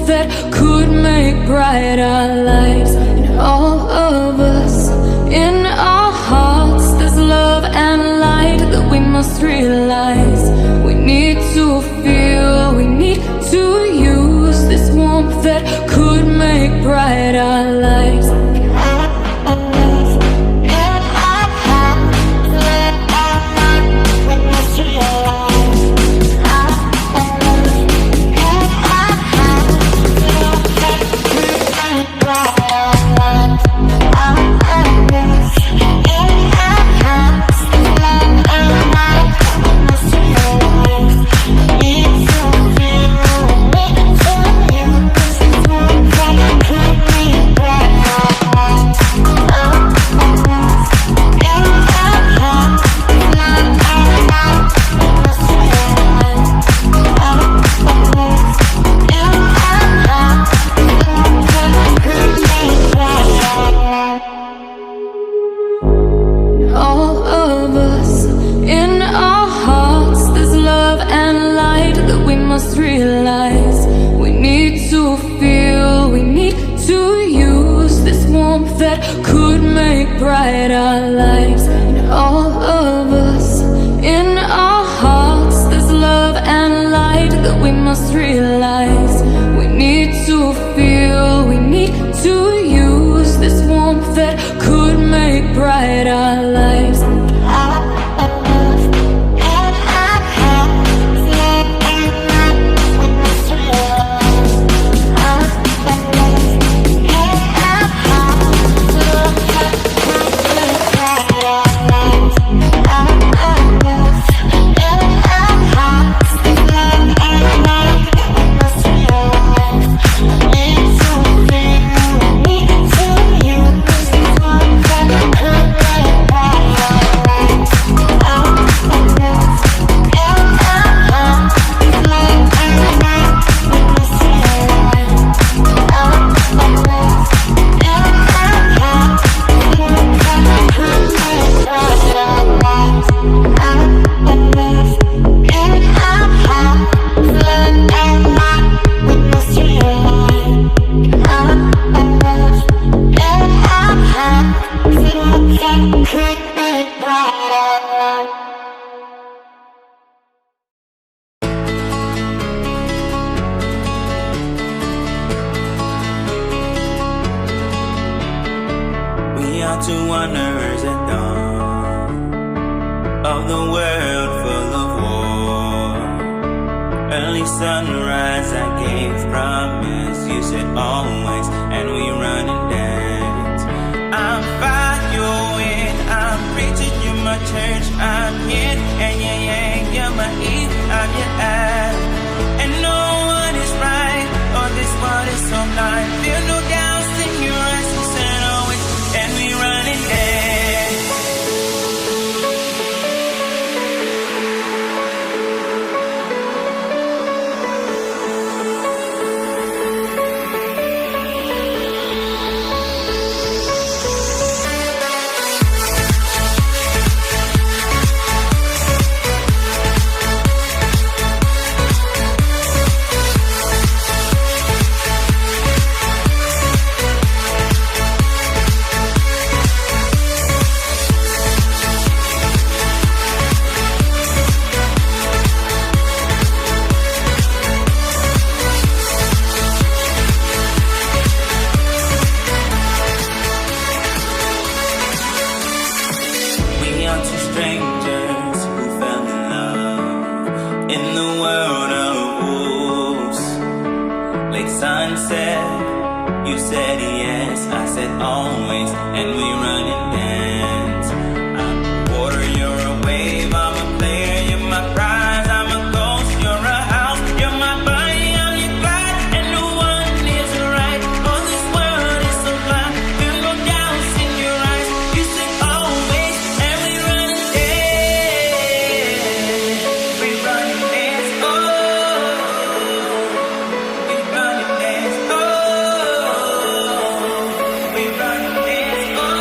that could make bright our lives. And all of us, in our hearts, there's love and light that we must realize. We need to feel, we need to use this warmth that could make bright our lives. Bright our lives, and all of us, in our hearts, there's love and light that we must realize. We need to feel, we need to use this warmth that could make bright our lives. To wanderers at dawn of the world full of war. Early sunrise I gave promise, you said always, and we run and dance. I'm fire in, I'm preaching, you're my church, I'm yin and yang, you're my E, I'm your I. And no one is right, or this world is so blind. Feel no doubts in your eyes, you said always, and we run and dance. You said yes, I said always, and we run and dance. I'm a water, you're a wave, I'm a player, you're my prize, I'm a ghost, you're a house, you're my body, I'm your glide, and no one is right. Oh, this world is so blind, feel no doubts in your eyes. You said always, and we run and dance. We run and dance, oh, we run and dance, oh. We run and dance, oh.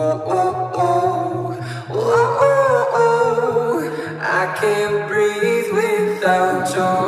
I can't breathe without your